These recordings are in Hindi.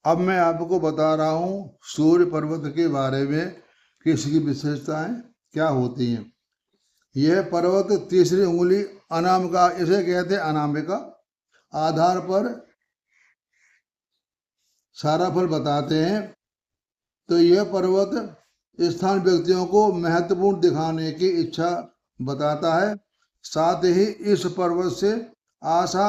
अब मैं आपको बता रहा हूँ सूर्य पर्वत के बारे में कि इसकी विशेषताएं क्या होती हैं। यह पर्वत तीसरी उंगली अनामिका, इसे कहते हैं अनामिका, आधार पर सारा फल बताते हैं। तो यह पर्वत स्थान व्यक्तियों को महत्वपूर्ण दिखाने की इच्छा बताता है। साथ ही इस पर्वत से आशा,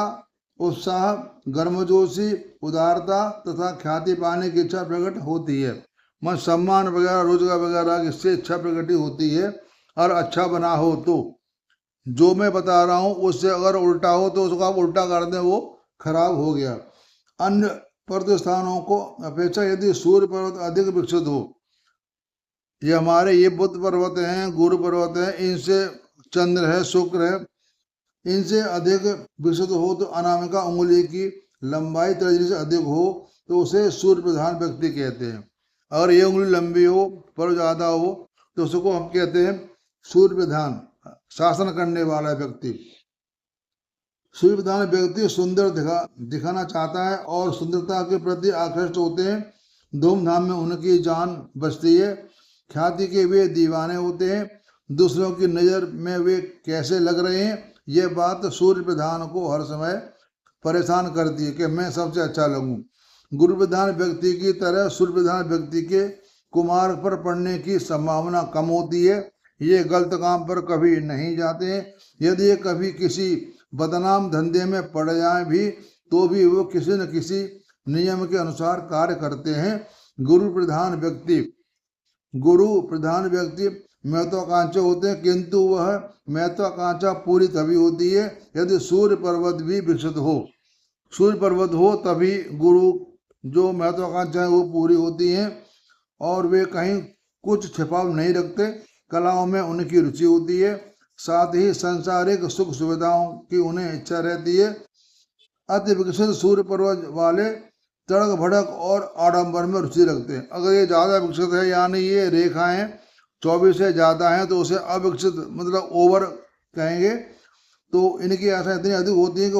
उत्साह, गर्मजोशी, उदारता तथा ख्याति पाने की इच्छा प्रकट होती है। मैं सम्मान वगैरह, रोजगार वगैरह इससे इच्छा प्रकट होती है। और अच्छा बना हो तो जो मैं बता रहा हूँ उससे अगर उल्टा हो तो उसको आप उल्टा कर दें, वो खराब हो गया। अन्य पर्वत स्थानों को अपेक्षा यदि सूर्य पर्वत अधिक विकसित हो, ये हमारे ये बुध पर्वत हैं, गुरु पर्वत हैं, इनसे चंद्र है, शुक्र है, इनसे अधिक विकसित हो तो अनामिका उंगली की लंबाई तर्जनी से अधिक हो तो उसे सूर्य प्रधान व्यक्ति कहते हैं। अगर ये उंगली लंबी हो, पर ज्यादा हो, तो उसको हम कहते हैं सूर्य प्रधान, शासन करने वाला व्यक्ति। सूर्य प्रधान व्यक्ति सुंदर दिखाना चाहता है और सुंदरता के प्रति आकृष्ट होते हैं। धूमधाम में उनकी जान बचती है। ख्याति के वे दीवाने होते हैं। दूसरों की नजर में वे कैसे लग रहे हैं, ये बात सूर्य प्रधान को हर समय परेशान करती है कि मैं सबसे अच्छा लगूं। गुरु प्रधान व्यक्ति की तरह सूर्य प्रधान व्यक्ति के कुमार्ग पर पड़ने की संभावना कम होती है। ये गलत काम पर कभी नहीं जाते हैं। यदि ये कभी किसी बदनाम धंधे में पड़ जाए भी तो भी वो किसी न किसी नियम के अनुसार कार्य करते हैं। गुरु प्रधान व्यक्ति महत्वाकांक्षा होते हैं, किंतु वह महत्वाकांक्षा पूरी तभी होती है यदि सूर्य पर्वत भी विकसित हो। सूर्य पर्वत हो तभी गुरु जो महत्वाकांक्षा है वो पूरी होती हैं और वे कहीं कुछ छिपाव नहीं रखते। कलाओं में उनकी रुचि होती है, साथ ही सांसारिक सुख सुविधाओं की उन्हें इच्छा रहती है। अति विकसित सूर्य पर्वत वाले तड़क भड़क और आडंबर में रुचि रखते हैं। अगर ये ज्यादा विकसित है, यानी ये रेखाएं 24 से ज्यादा हैं, तो उसे अविकसित मतलब ओवर कहेंगे। तो इनकी आशा इतनी अधिक होती है कि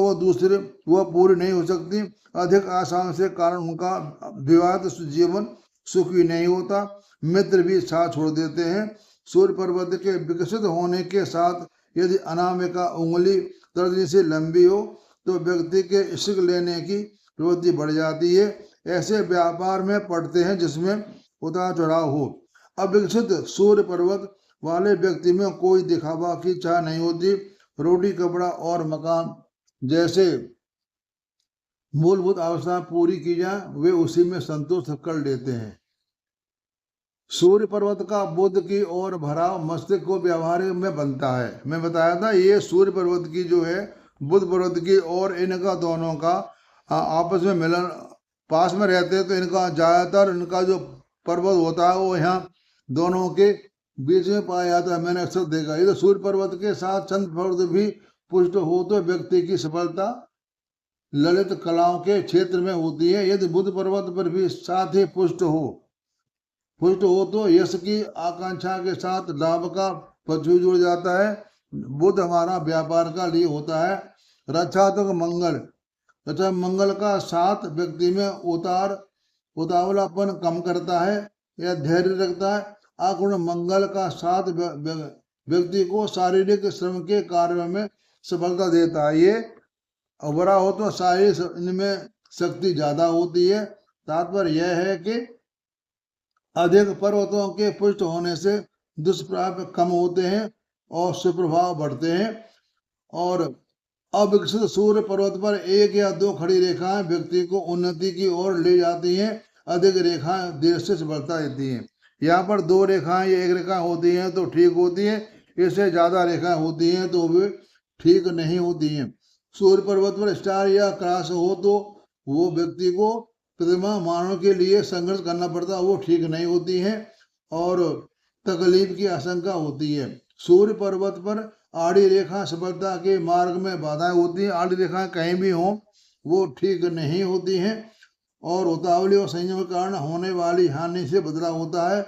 वह पूरी नहीं हो सकती। अधिक आशाओं से कारण उनका विवाहित जीवन सुखी नहीं होता। मित्र भी साथ छोड़ देते हैं। सूर्य पर्वत के विकसित होने के साथ यदि अनामिका उंगली तर्जनी से लंबी हो तो व्यक्ति के इश्क लेने की प्रवृत्ति बढ़ जाती है। ऐसे व्यापार में पड़ते हैं जिसमें उतार चढ़ाव हो। अविकसित सूर्य पर्वत वाले व्यक्ति में कोई दिखावा की चाह नहीं होती। रोटी, कपड़ा और मकान जैसे मूलभूत आवश्यकता पूरी की जाए, वे उसी में संतोष कर लेते हैं। सूर्य पर्वत का बुध की ओर भराव मस्तिष्क को व्यवहारिक में बनता है। मैं बताया था ये सूर्य पर्वत की जो है बुध पर्वत की और इनका दोनों का आपस में मिलन पास में रहते हैं, तो इनका ज्यादातर इनका जो पर्वत होता है वो यहाँ दोनों के बीच में पाया जाता है। मैंने अक्सर देखा। ये तो सूर्य पर्वत के साथ चंद्र पर्वत भी पुष्ट हो तो व्यक्ति की सफलता ललित कलाओं के क्षेत्र में होती है। यदि बुध पर्वत पर भी साथ ही पुष्ट हो तो यश की आकांक्षा के साथ लाभ का पशु जुड़ जाता है। बुध हमारा व्यापार का लिए होता है। रक्षात्मक मंगल का साथ व्यक्ति में उतावलापन कम करता है या धैर्य रखता है। अपूर्ण मंगल का साथ व्यक्ति को शारीरिक श्रम के कार्य में सफलता देता है। ये बुरा हो तो शारीरिक इनमें शक्ति ज्यादा होती है। तात्पर्य यह है कि अधिक पर्वतों के पुष्ट होने से दुष्प्रभाव कम होते हैं और सुप्रभाव बढ़ते हैं। और अविकसित सूर्य पर्वत पर एक या दो खड़ी रेखाएं व्यक्ति को उन्नति की ओर ले जाती हैं। अधिक रेखाएं देर से सफलता देती हैं। यहाँ पर दो रेखाएं या एक रेखा होती हैं तो ठीक होती है, इससे ज्यादा रेखाएं होती हैं तो वे ठीक नहीं होती हैं। सूर्य पर्वत पर स्टार या क्रॉस हो तो वो व्यक्ति को प्रतिमा मानव के लिए संघर्ष करना पड़ता, वो ठीक नहीं होती है और तकलीफ की आशंका होती है। सूर्य पर्वत पर आड़ी रेखा सफलता के मार्ग में बाधाएं होती हैं। आड़ी रेखाएं कहीं भी हों वो ठीक नहीं होती हैं और उतावली और संयम के कारण होने वाली हानि से बदला होता है।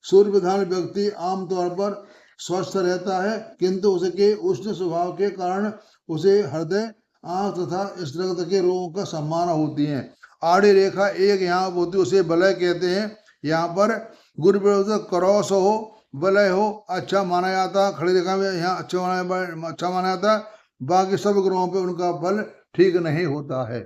सूर्य प्रधान व्यक्ति आमतौर पर स्वस्थ रहता है, किंतु उसके उष्ण स्वभाव के कारण उसे हृदय, आंख तथा रक्त के रोगों का संभावना होती है। आड़ी रेखा एक यहाँ होती उसे वलय कहते हैं। यहाँ पर गुरु प्रवर्तक क्रॉस हो, वलय हो, अच्छा माना जाता। खड़ी रेखा में यहाँ अच्छा माना जाता। बाकी सब ग्रहों पे उनका फल ठीक नहीं होता है।